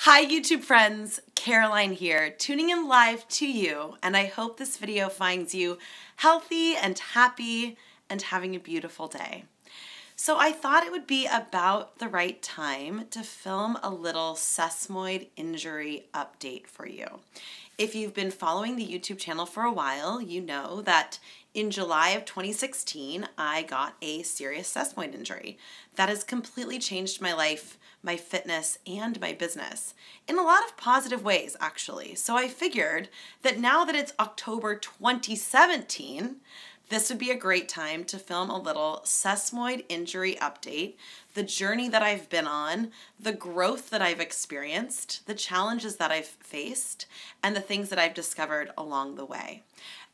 Hi YouTube friends, Caroline here, tuning in live to you, and I hope this video finds you healthy and happy and having a beautiful day. So I thought it would be about the right time to film a little sesamoid injury update for you. If you've been following the YouTube channel for a while, you know that in July of 2016, I got a serious sesamoid injury that has completely changed my life, my fitness, and my business in a lot of positive ways, actually. So I figured that now that it's October 2017, this would be a great time to film a little sesamoid injury update, the journey that I've been on, the growth that I've experienced, the challenges that I've faced, and the things that I've discovered along the way.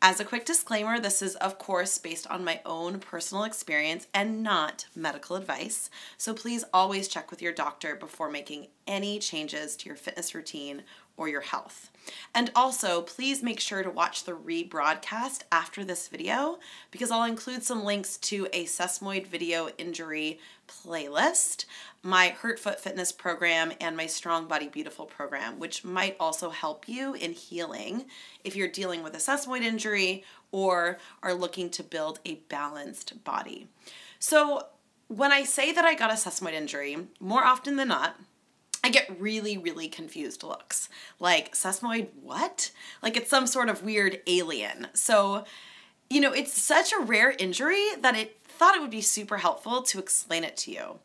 As a quick disclaimer, this is of course based on my own personal experience and not medical advice, so please always check with your doctor before making any changes to your fitness routine or your health. And also, please make sure to watch the rebroadcast after this video because I'll include some links to a sesamoid video injury playlist, my Hurt Foot Fitness program, and my Strong Body Beautiful program, which might also help you in healing if you're dealing with a sesamoid injury or are looking to build a balanced body. So when I say that I got a sesamoid injury, more often than not, I get really confused looks. Like, sesamoid what? Like it's some sort of weird alien. So, you know, it's such a rare injury that I thought it would be super helpful to explain it to you.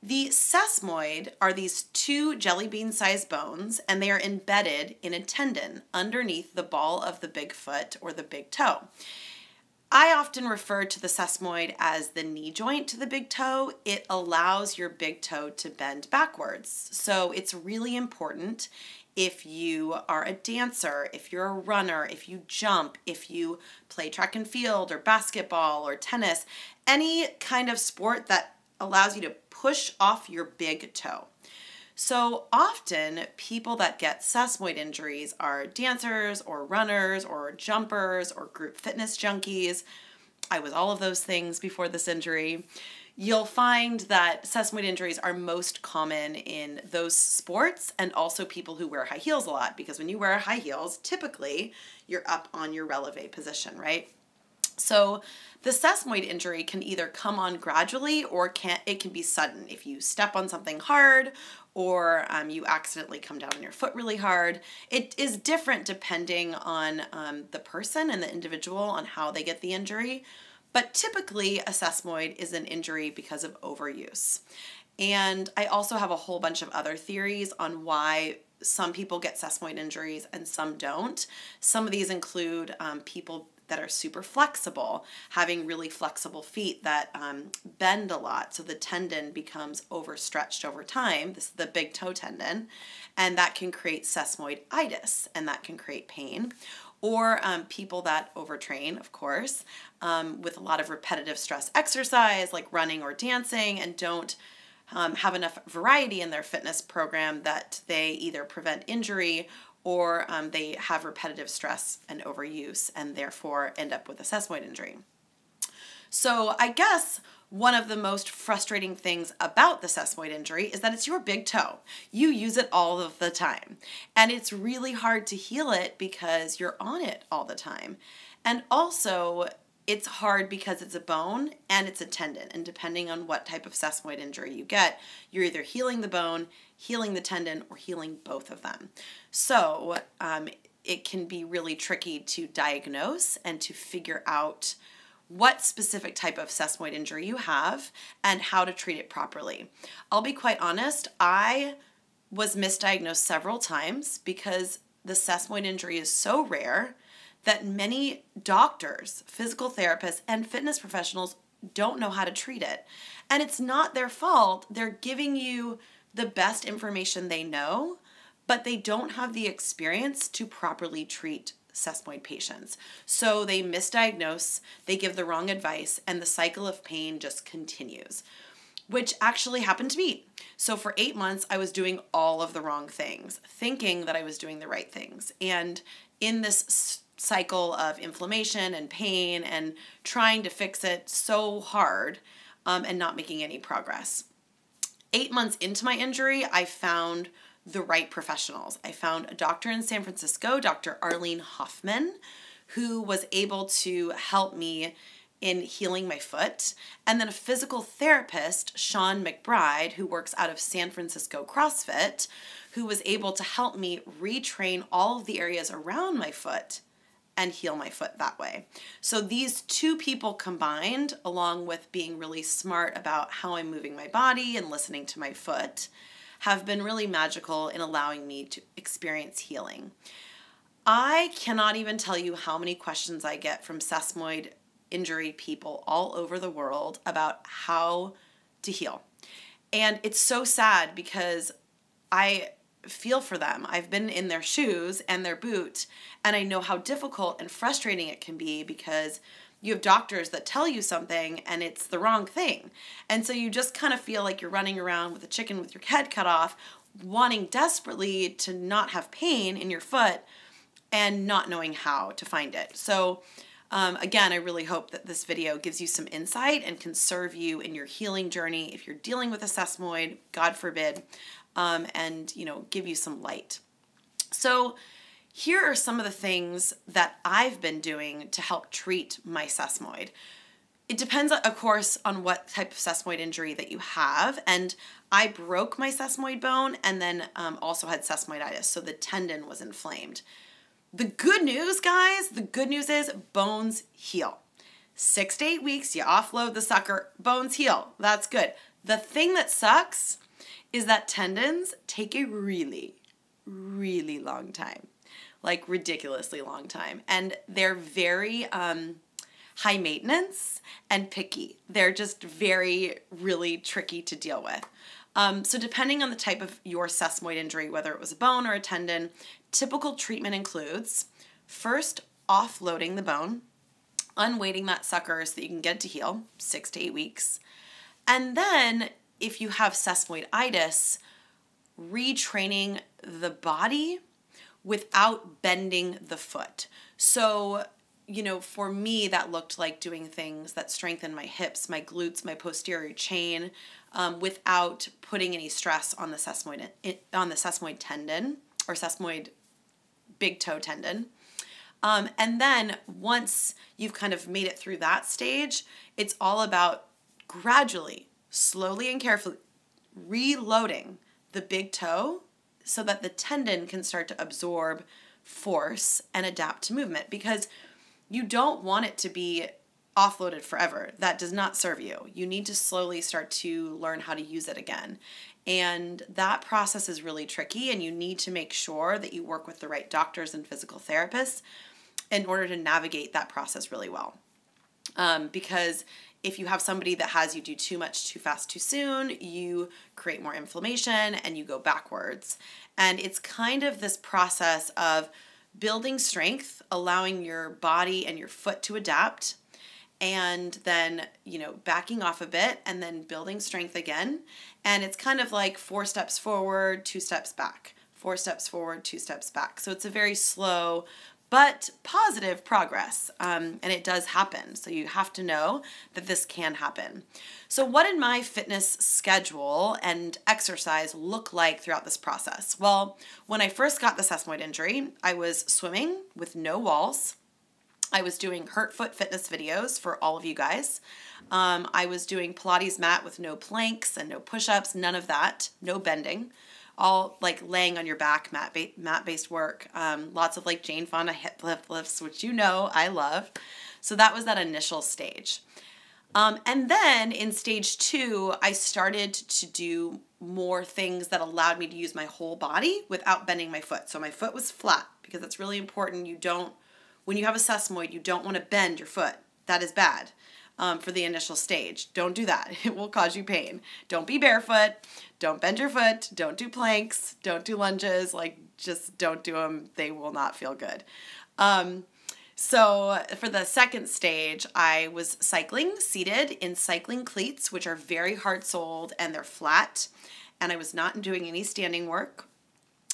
The sesamoid are these two jelly bean-sized bones, and they are embedded in a tendon underneath the ball of the big foot or the big toe. I often refer to the sesamoid as the knee joint to the big toe. It allows your big toe to bend backwards. So it's really important if you are a dancer, if you're a runner, if you jump, if you play track and field or basketball or tennis, any kind of sport that allows you to push off your big toe. So often people that get sesamoid injuries are dancers or runners or jumpers or group fitness junkies. I was all of those things before this injury. You'll find that sesamoid injuries are most common in those sports and also people who wear high heels a lot, because when you wear high heels, typically you're up on your releve position, right? So the sesamoid injury can either come on gradually or it can be sudden. If you step on something hard or you accidentally come down on your foot really hard. It is different depending on the person and the individual on how they get the injury. But typically a sesamoid is an injury because of overuse. And I also have a whole bunch of other theories on why some people get sesamoid injuries and some don't. Some of these include people that are super flexible, having really flexible feet that bend a lot, so the tendon becomes overstretched over time. This is the big toe tendon, and that can create sesamoiditis, and that can create pain. Or people that overtrain, of course, with a lot of repetitive stress exercise like running or dancing, and don't have enough variety in their fitness program that they either prevent injury or they have repetitive stress and overuse and therefore end up with a sesamoid injury. So I guess one of the most frustrating things about the sesamoid injury is that it's your big toe. You use it all of the time. And it's really hard to heal it because you're on it all the time. And also, it's hard because it's a bone and it's a tendon. And depending on what type of sesamoid injury you get, you're either healing the bone, healing the tendon, or healing both of them. So it can be really tricky to diagnose and to figure out what specific type of sesamoid injury you have and how to treat it properly. I'll be quite honest, I was misdiagnosed several times because the sesamoid injury is so rare that many doctors, physical therapists, and fitness professionals don't know how to treat it. And it's not their fault. They're giving you the best information they know, but they don't have the experience to properly treat sesamoid patients. So they misdiagnose, they give the wrong advice, and the cycle of pain just continues, which actually happened to me. So for 8 months, I was doing all of the wrong things, thinking that I was doing the right things. And in this cycle of inflammation and pain and trying to fix it so hard and not making any progress. 8 months into my injury, I found the right professionals. I found a doctor in San Francisco, Dr. Arlene Hoffman, who was able to help me in healing my foot, and then a physical therapist, Sean McBride, who works out of San Francisco CrossFit, who was able to help me retrain all of the areas around my foot and heal my foot that way. So these two people combined, along with being really smart about how I'm moving my body and listening to my foot, have been really magical in allowing me to experience healing. I cannot even tell you how many questions I get from sesamoid injury people all over the world about how to heal. And it's so sad because I feel for them. I've been in their shoes and their boot, and I know how difficult and frustrating it can be because you have doctors that tell you something and it's the wrong thing. And so you just kind of feel like you're running around with a chicken with your head cut off, wanting desperately to not have pain in your foot and not knowing how to find it. So again, I really hope that this video gives you some insight and can serve you in your healing journey if you're dealing with a sesamoid, God forbid, and give you some light. So here are some of the things that I've been doing to help treat my sesamoid. It depends, of course, on what type of sesamoid injury that you have, and I broke my sesamoid bone and then also had sesamoiditis, so the tendon was inflamed. The good news, guys, the good news is bones heal. 6 to 8 weeks, you offload the sucker, bones heal. That's good. The thing that sucks is that tendons take a really, really long time, like ridiculously long time. And they're very high maintenance and picky. They're just very, really tricky to deal with. So depending on the type of your sesamoid injury, whether it was a bone or a tendon, typical treatment includes first offloading the bone, unweighting that sucker so that you can get it to heal, 6 to 8 weeks. And then if you have sesamoiditis, retraining the body without bending the foot. So, for me, that looked like doing things that strengthen my hips, my glutes, my posterior chain, without putting any stress on the sesamoid tendon or sesamoid big toe tendon. And then once you've kind of made it through that stage, it's all about gradually, slowly and carefully reloading the big toe so that the tendon can start to absorb force and adapt to movement, because you don't want it to be offloaded forever. That does not serve you. You need to slowly start to learn how to use it again. And that process is really tricky, and you need to make sure that you work with the right doctors and physical therapists in order to navigate that process really well. Because if you have somebody that has you do too much, too fast, too soon, you create more inflammation and you go backwards. And it's kind of this process of building strength, allowing your body and your foot to adapt, and then, backing off a bit and then building strength again. And it's kind of like 4 steps forward, 2 steps back, 4 steps forward, 2 steps back. So it's a very slow but positive progress, and it does happen. So you have to know that this can happen. So what did my fitness schedule and exercise look like throughout this process? Well, when I first got the sesamoid injury, I was swimming with no walls. I was doing hurt foot fitness videos for all of you guys. I was doing Pilates mat with no planks and no push-ups, none of that, no bending. All like laying on your back, mat-based work. Lots of like Jane Fonda hip lifts, which I love. So that was that initial stage. And then in stage 2, I started to do more things that allowed me to use my whole body without bending my foot. So my foot was flat, because that's really important. When you have a sesamoid, you don't want to bend your foot. That is bad. For the initial stage. Don't do that. It will cause you pain. Don't be barefoot. Don't bend your foot. Don't do planks. Don't do lunges. Just don't do them. They will not feel good. So for the second stage, I was cycling seated in cycling cleats, which are very hard-soled and they're flat. And I was not doing any standing work.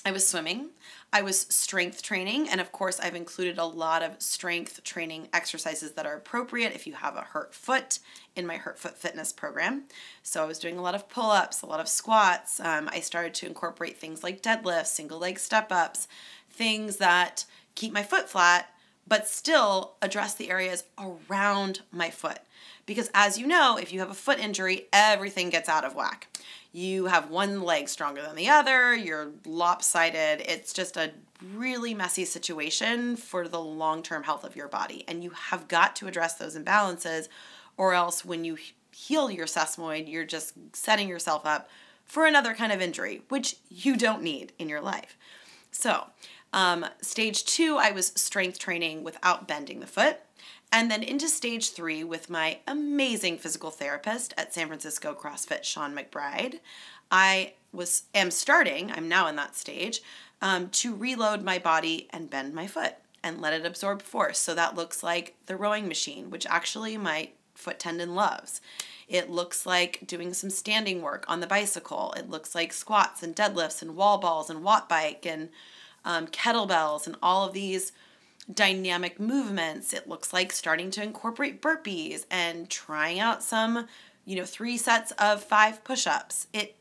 I was swimming, I was strength training, and of course I've included a lot of strength training exercises that are appropriate if you have a hurt foot in my Hurt Foot Fitness program. So I was doing a lot of pull-ups, a lot of squats. I started to incorporate things like deadlifts, single leg step-ups, things that keep my foot flat, but still address the areas around my foot. Because as you know, if you have a foot injury, everything gets out of whack. You have one leg stronger than the other, you're lopsided. It's just a really messy situation for the long-term health of your body. And you have got to address those imbalances, or else when you heal your sesamoid, you're just setting yourself up for another kind of injury, which you don't need in your life. So, stage 2, I was strength training without bending the foot. And then into stage 3 with my amazing physical therapist at San Francisco CrossFit, Sean McBride. I'm now in that stage, to reload my body and bend my foot and let it absorb force. So that looks like the rowing machine, which actually my foot tendon loves. It looks like doing some standing work on the bicycle. It looks like squats and deadlifts and wall balls and watt bike and kettlebells and all of these dynamic movements. It looks like starting to incorporate burpees and trying out some, 3 sets of 5 push-ups. It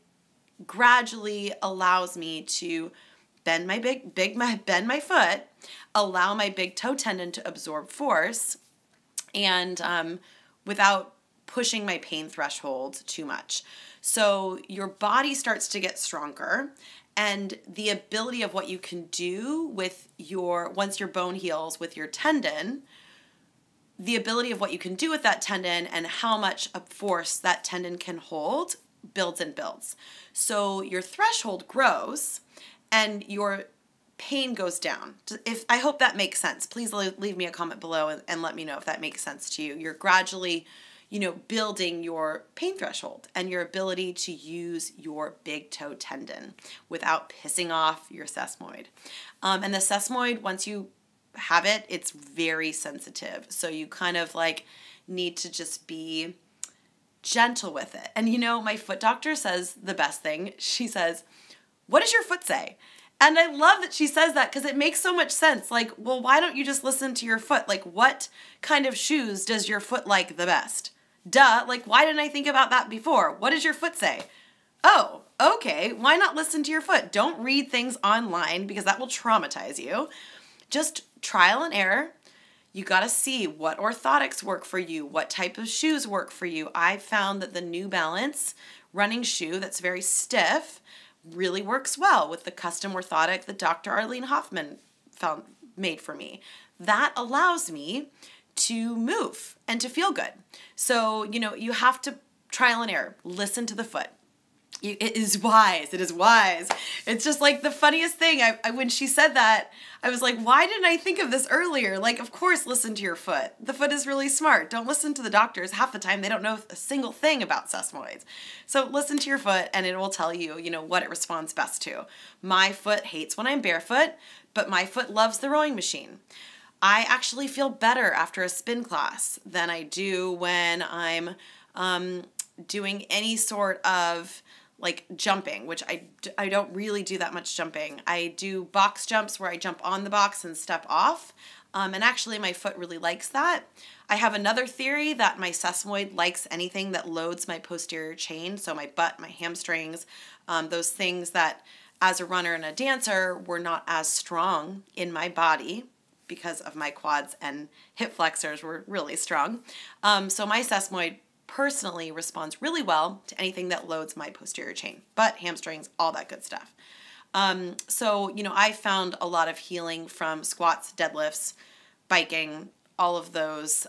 gradually allows me to bend my foot, allow my big toe tendon to absorb force, and without pushing my pain threshold too much. So your body starts to get stronger, and the ability of what you can do with once your bone heals with your tendon, the ability of what you can do with that tendon and how much of force that tendon can hold builds and builds. So your threshold grows and your pain goes down. I hope that makes sense. Please leave me a comment below and let me know if that makes sense to you. You're gradually building your pain threshold and your ability to use your big toe tendon without pissing off your sesamoid. And the sesamoid, once you have it, it's very sensitive. So you kind of need to just be gentle with it. And my foot doctor says the best thing. She says, "What does your foot say?" And I love that she says that because it makes so much sense. Well, why don't you just listen to your foot? What kind of shoes does your foot like the best? Duh, why didn't I think about that before? What does your foot say? Oh, okay, why not listen to your foot? Don't read things online because that will traumatize you. Just trial and error. You gotta see what orthotics work for you, what type of shoes work for you. I've found that the New Balance running shoe that's very stiff really works well with the custom orthotic that Dr. Arlene Hoffman made for me. That allows me to move and to feel good. So, you have to trial and error. Listen to the foot. It is wise. It is wise. It's just the funniest thing. When she said that, I was like, why didn't I think of this earlier? Of course, listen to your foot. The foot is really smart. Don't listen to the doctors. Half the time, they don't know a single thing about sesamoids. So listen to your foot, and it will tell you, what it responds best to. My foot hates when I'm barefoot, but my foot loves the rowing machine. I actually feel better after a spin class than I do when I'm doing any sort of jumping, which I don't really do that much jumping. I do box jumps where I jump on the box and step off. And actually my foot really likes that. I have another theory that my sesamoid likes anything that loads my posterior chain. So my butt, my hamstrings, those things that as a runner and a dancer were not as strong in my body because of my quads and hip flexors were really strong. So my sesamoid personally responds really well to anything that loads my posterior chain, butt, hamstrings, all that good stuff. So, I found a lot of healing from squats, deadlifts, biking, all of those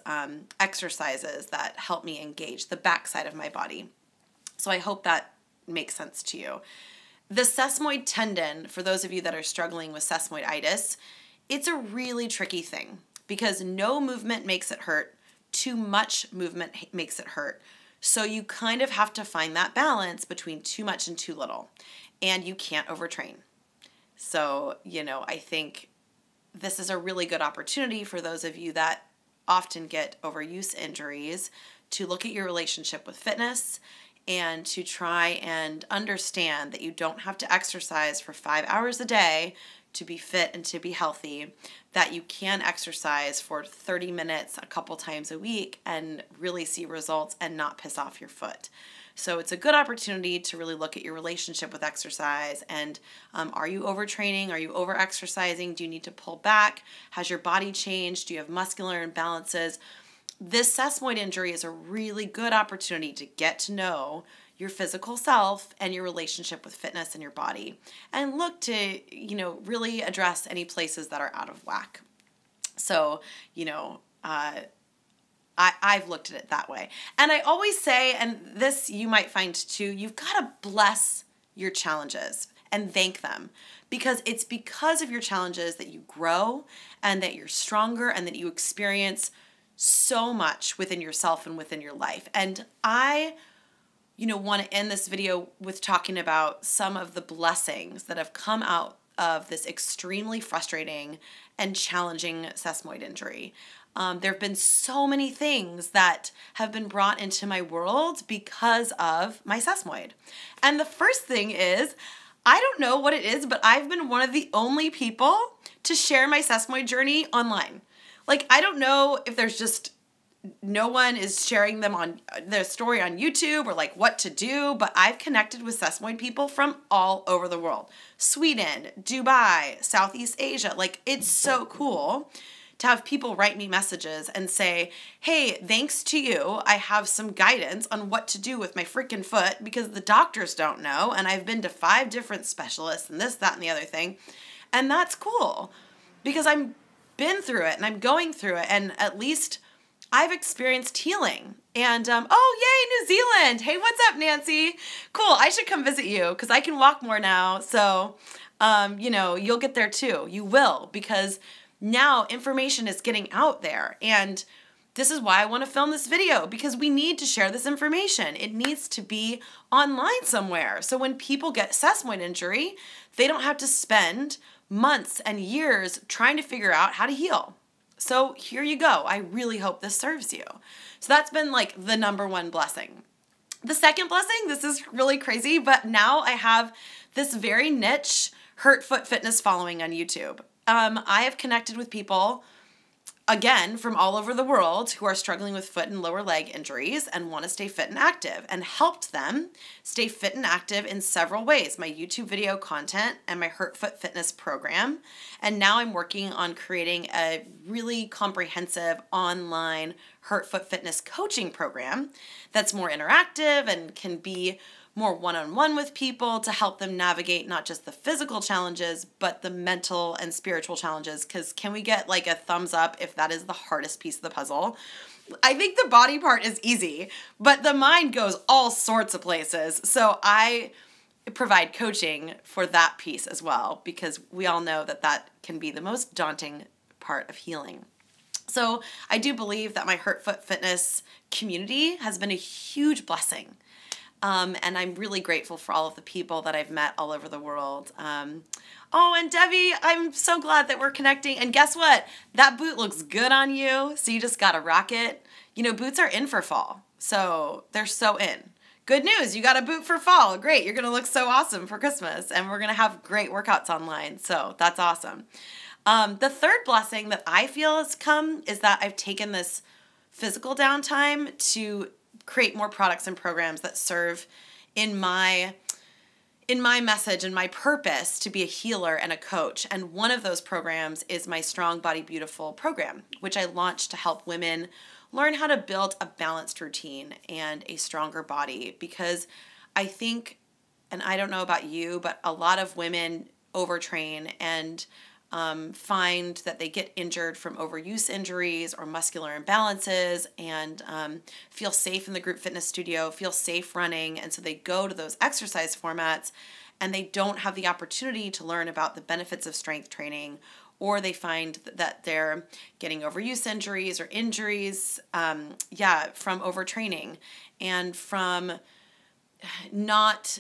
exercises that help me engage the backside of my body. So I hope that makes sense to you. The sesamoid tendon, for those of you that are struggling with sesamoiditis, it's a really tricky thing because no movement makes it hurt. Too much movement makes it hurt. So you kind of have to find that balance between too much and too little. And you can't overtrain. So, I think this is a really good opportunity for those of you that often get overuse injuries to look at your relationship with fitness and to try and understand that you don't have to exercise for 5 hours a day to be fit and to be healthy, that you can exercise for 30 minutes a couple times a week and really see results and not piss off your foot. So it's a good opportunity to really look at your relationship with exercise and are you overtraining? Are you over-exercising? Do you need to pull back? Has your body changed? Do you have muscular imbalances? This sesamoid injury is a really good opportunity to get to know your physical self and your relationship with fitness and your body, and look to, really address any places that are out of whack. So, I've looked at it that way. And I always say, and this you might find too, you've got to bless your challenges and thank them, because it's because of your challenges that you grow and that you're stronger and that you experience so much within yourself and within your life. And I, want to end this video with talking about some of the blessings that have come out of this extremely frustrating and challenging sesamoid injury. There have been so many things that have been brought into my world because of my sesamoid. And the first thing is, I don't know what it is, but I've been one of the only people to share my sesamoid journey online. Like, I don't know if there's just no one is sharing them on their story on YouTube or like what to do, but I've connected with sesamoid people from all over the world. Sweden, Dubai, Southeast Asia. Like, it's so cool to have people write me messages and say, hey, thanks to you, I have some guidance on what to do with my freaking foot because the doctors don't know, and I've been to 5 different specialists and this, that, and the other thing. And that's cool because I've been through it and I'm going through it, and at least I've experienced healing. And, oh, yay, New Zealand. Hey, what's up, Nancy? Cool, I should come visit you because I can walk more now. So, you'll get there too. You will, because now information is getting out there. And this is why I want to film this video, because we need to share this information. It needs to be online somewhere. So when people get sesamoid injury, they don't have to spend months and years trying to figure out how to heal. So here you go. I really hope this serves you. So that's been like the #1 blessing. The second blessing, this is really crazy, but now I have this very niche hurt foot fitness following on YouTube. I have connected with people, again, from all over the world who are struggling with foot and lower leg injuries and want to stay fit and active, and helped them stay fit and active in several ways. My YouTube video content and my Hurt Foot Fitness program. And now I'm working on creating a really comprehensive online Hurt Foot Fitness coaching program that's more interactive and can be more one-on-one with people to help them navigate not just the physical challenges, but the mental and spiritual challenges. Because can we get like a thumbs up if that is the hardest piece of the puzzle? I think the body part is easy, but the mind goes all sorts of places. So I provide coaching for that piece as well, because we all know that that can be the most daunting part of healing. So I do believe that my Hurt Foot Fitness community has been a huge blessing. And I'm really grateful for all of the people that I've met all over the world. Oh, and Debbie, I'm so glad that we're connecting. And guess what? That boot looks good on you, so you just got to rock it. Boots are in for fall, so they're so in. Good news, you got a boot for fall. Great, you're going to look so awesome for Christmas, and we're going to have great workouts online, so that's awesome. The third blessing that I feel has come is that I've taken this physical downtime to create more products and programs that serve in my message and my purpose to be a healer and a coach. And one of those programs is my Strong Body Beautiful program, which I launched to help women learn how to build a balanced routine and a stronger body. Because I think, and I don't know about you, but a lot of women overtrain and find that they get injured from overuse injuries or muscular imbalances, and feel safe in the group fitness studio, feel safe running, and so they go to those exercise formats and they don't have the opportunity to learn about the benefits of strength training, or they find that they're getting overuse injuries or injuries from overtraining and from not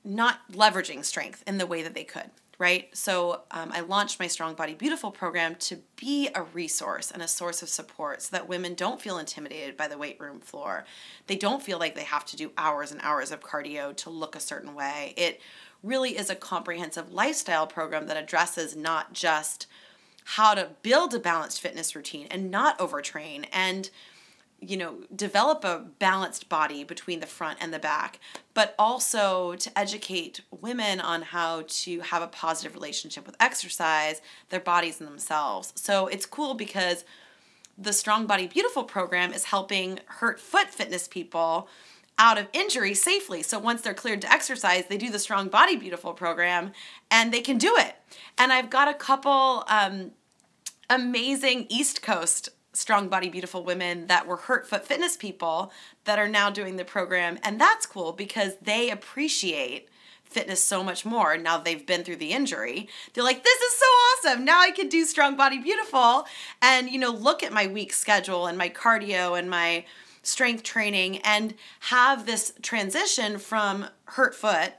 leveraging strength in the way that they could. right? So I launched my Strong Body Beautiful program to be a resource and a source of support so that women don't feel intimidated by the weight room floor. They don't feel like they have to do hours and hours of cardio to look a certain way. It really is a comprehensive lifestyle program that addresses not just how to build a balanced fitness routine and not overtrain and develop a balanced body between the front and the back, but also to educate women on how to have a positive relationship with exercise, their bodies, and themselves. So it's cool because the Strong Body Beautiful program is helping hurt foot fitness people out of injury safely. So once they're cleared to exercise, they do the Strong Body Beautiful program and they can do it. And I've got a couple amazing East Coast Strong Body Beautiful women that were hurt foot fitness people that are now doing the program. And that's cool because they appreciate fitness so much more now they've been through the injury. They're like, this is so awesome. Now I can do Strong Body Beautiful and, look at my week schedule and my cardio and my strength training and have this transition from hurt foot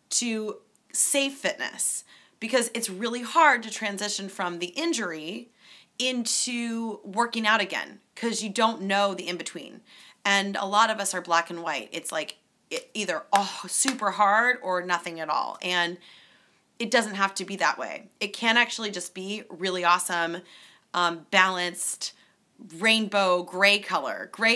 to safe fitness, because it's really hard to transition from the injury into working out again because you don't know the in-between. And a lot of us are black and white. It's like either super hard or nothing at all. And it doesn't have to be that way. It can actually just be really awesome, balanced, rainbow gray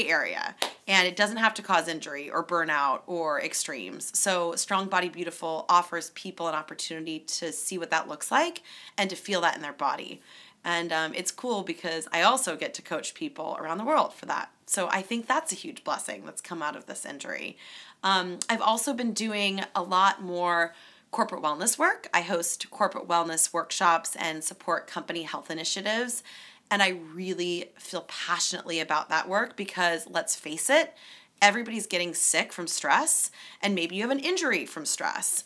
area. And it doesn't have to cause injury or burnout or extremes. So Strong Body Beautiful offers people an opportunity to see what that looks like and to feel that in their body. And it's cool because I also get to coach people around the world for that. So I think that's a huge blessing that's come out of this injury. I've also been doing a lot more corporate wellness work. I host corporate wellness workshops and support company health initiatives. And I really feel passionately about that work because, let's face it, everybody's getting sick from stress, and maybe you have an injury from stress.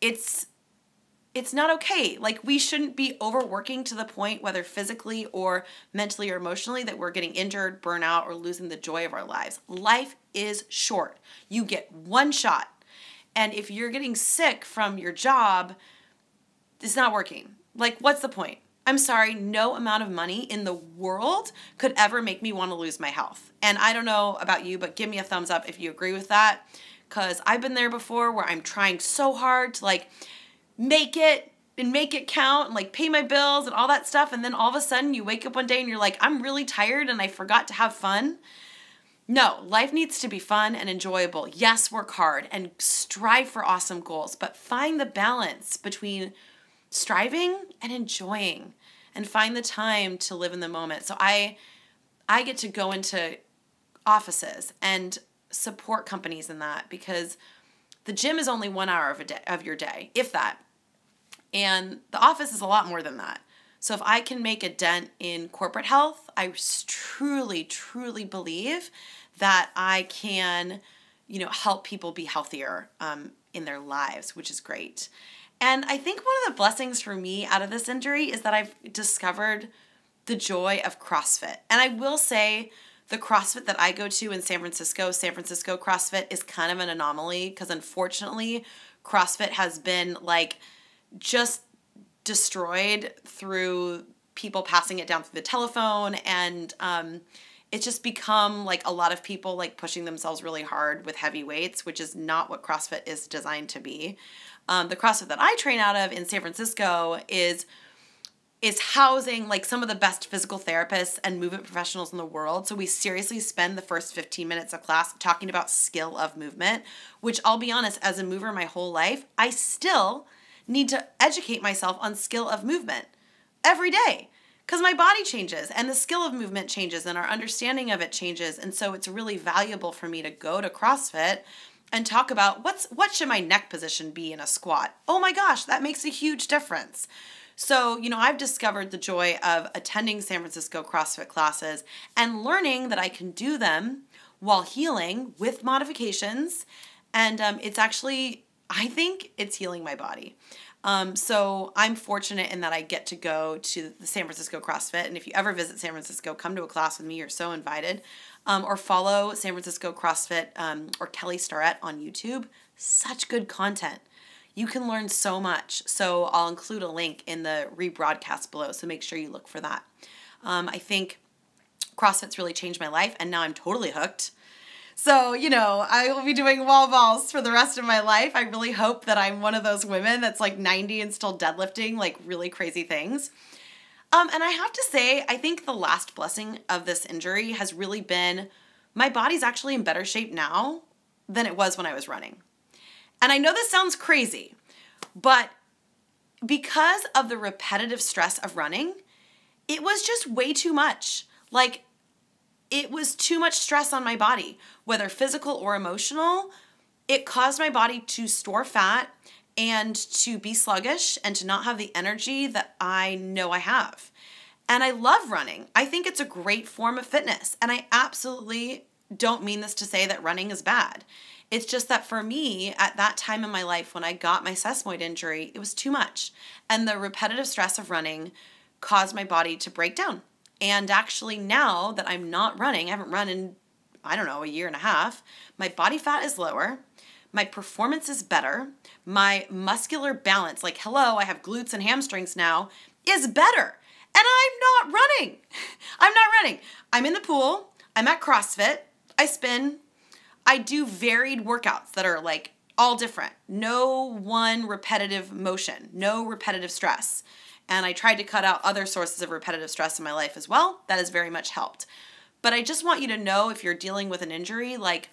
It's not okay. Like, we shouldn't be overworking to the point, whether physically or mentally or emotionally, that we're getting injured, burnout, or losing the joy of our lives. Life is short. You get one shot. And if you're getting sick from your job, it's not working. Like, what's the point? I'm sorry, no amount of money in the world could ever make me want to lose my health. And I don't know about you, but give me a thumbs up if you agree with that, because I've been there before where I'm trying so hard to make it count and pay my bills and all that stuff. And then all of a sudden you wake up one day and you're like, I'm really tired and I forgot to have fun. No, life needs to be fun and enjoyable. Yes, work hard and strive for awesome goals, but find the balance between striving and enjoying and find the time to live in the moment. So I get to go into offices and support companies in that, because the gym is only 1 hour of your day, if that. And the office is a lot more than that. So if I can make a dent in corporate health, I truly, truly believe that I can, help people be healthier in their lives, which is great. And I think one of the blessings for me out of this injury is that I've discovered the joy of CrossFit. And I will say the CrossFit that I go to in San Francisco CrossFit, is kind of an anomaly because, unfortunately, CrossFit has been just destroyed through people passing it down through the telephone, and it's just become a lot of people pushing themselves really hard with heavy weights, which is not what CrossFit is designed to be. The CrossFit that I train out of in San Francisco is housing some of the best physical therapists and movement professionals in the world. So we seriously spend the first 15 minutes of class talking about skill of movement, which, I'll be honest, as a mover my whole life, I still need to educate myself on skill of movement every day, because my body changes and the skill of movement changes and our understanding of it changes. And so it's really valuable for me to go to CrossFit and talk about what should my neck position be in a squat. Oh my gosh, that makes a huge difference. So, I've discovered the joy of attending San Francisco CrossFit classes and learning that I can do them while healing with modifications. And it's actually, I think it's healing my body. So I'm fortunate in that I get to go to the San Francisco CrossFit. And if you ever visit San Francisco, come to a class with me. You're so invited. Or follow San Francisco CrossFit or Kelly Starrett on YouTube. Such good content. You can learn so much. So I'll include a link in the rebroadcast below, so make sure you look for that. I think CrossFit's really changed my life, and now I'm totally hooked. So, I will be doing wall balls for the rest of my life. I really hope that I'm one of those women that's like 90 and still deadlifting like really crazy things. And I have to say, I think the last blessing of this injury has really been my body's actually in better shape now than it was when I was running. And I know this sounds crazy, but because of the repetitive stress of running, it was just way too much. Like, it was too much stress on my body, whether physical or emotional. It caused my body to store fat and to be sluggish and to not have the energy that I know I have. And I love running. I think it's a great form of fitness. And I absolutely don't mean this to say that running is bad. It's just that for me, at that time in my life when I got my sesamoid injury, it was too much. And the repetitive stress of running caused my body to break down. And actually now that I'm not running, I haven't run in, a year and a half, my body fat is lower, my performance is better, my muscular balance, like hello, I have glutes and hamstrings now, is better. And I'm not running. I'm not running. I'm in the pool, I'm at CrossFit, I spin, I do varied workouts that are like all different. No one repetitive motion, no repetitive stress. And I tried to cut out other sources of repetitive stress in my life as well. That has very much helped. But I just want you to know, if you're dealing with an injury, like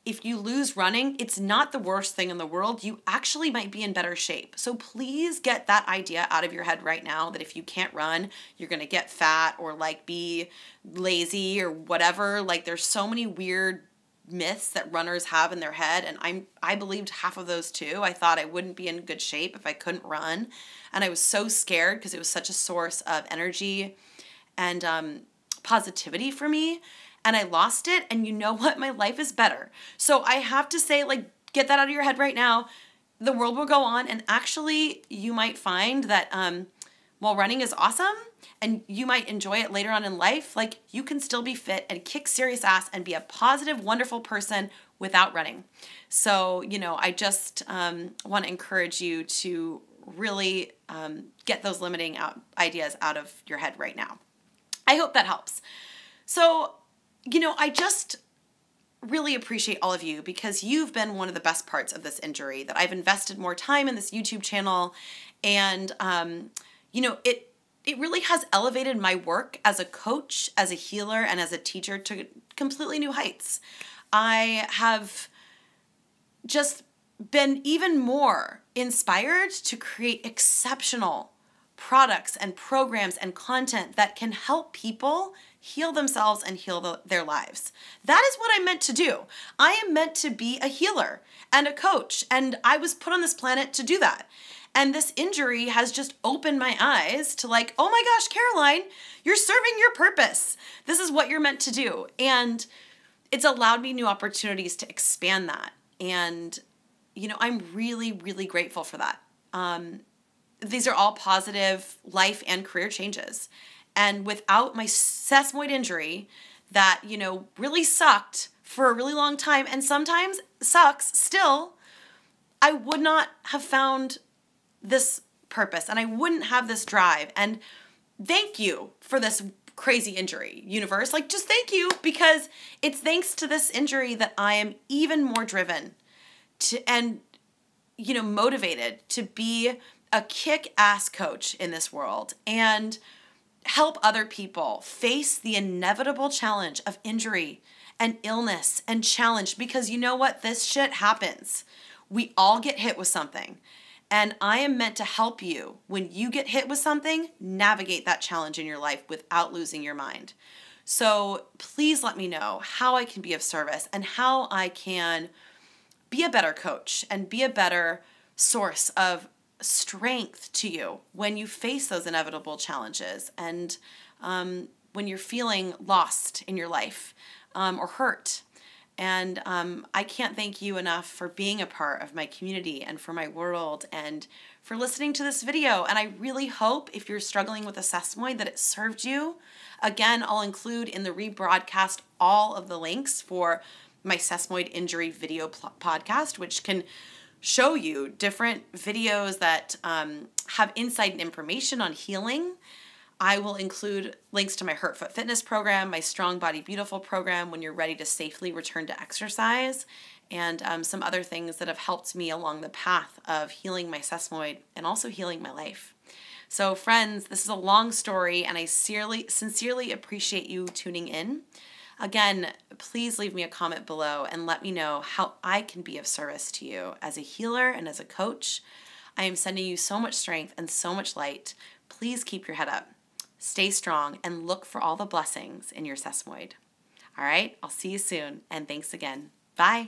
if you lose running, it's not the worst thing in the world. You actually might be in better shape. So please get that idea out of your head right now that if you can't run, you're going to get fat or like be lazy or whatever. Like there's so many weird myths that runners have in their head, and I believed half of those too. I thought I wouldn't be in good shape if I couldn't run, and I was so scared because it was such a source of energy and positivity for me, and I lost it. And you know what? My life is better. So I have to say, like, get that out of your head right now. The world will go on, and actually you might find that while running is awesome and you might enjoy it later on in life, like you can still be fit and kick serious ass and be a positive, wonderful person without running. So, I just want to encourage you to really get those limiting ideas out of your head right now. I hope that helps. So, I just really appreciate all of you because you've been one of the best parts of this injury, that I've invested more time in this YouTube channel, and it really has elevated my work as a coach, as a healer, and as a teacher to completely new heights. I have just been even more inspired to create exceptional products and programs and content that can help people heal themselves and heal their lives. That is what I'm meant to do. I am meant to be a healer and a coach, and I was put on this planet to do that. And this injury has just opened my eyes to like, oh my gosh, Caroline, you're serving your purpose. This is what you're meant to do. And it's allowed me new opportunities to expand that. And, I'm really, really grateful for that. These are all positive life and career changes. And without my sesamoid injury that, really sucked for a really long time and sometimes sucks still, I would not have found this purpose and I wouldn't have this drive. And thank you for this crazy injury, universe. Like, just thank you, because it's thanks to this injury that I am even more driven to and motivated to be a kick-ass coach in this world and help other people face the inevitable challenge of injury and illness and challenge, because you know what? This shit happens. We all get hit with something. And I am meant to help you, when you get hit with something, navigate that challenge in your life without losing your mind. So please let me know how I can be of service and how I can be a better coach and be a better source of strength to you when you face those inevitable challenges and when you're feeling lost in your life or hurt. And I can't thank you enough for being a part of my community and for my world and for listening to this video. And I really hope, if you're struggling with a sesamoid, that it served you. Again, I'll include in the rebroadcast all of the links for my sesamoid injury video podcast, which can show you different videos that have insight and information on healing. I will include links to my Hurt Foot Fitness program, my Strong Body Beautiful program when you're ready to safely return to exercise, and some other things that have helped me along the path of healing my sesamoid and also healing my life. So friends, this is a long story, and I sincerely appreciate you tuning in. Again, please leave me a comment below and let me know how I can be of service to you as a healer and as a coach. I am sending you so much strength and so much light. Please keep your head up, stay strong, and look for all the blessings in your sesamoid. All right, I'll see you soon, and thanks again. Bye.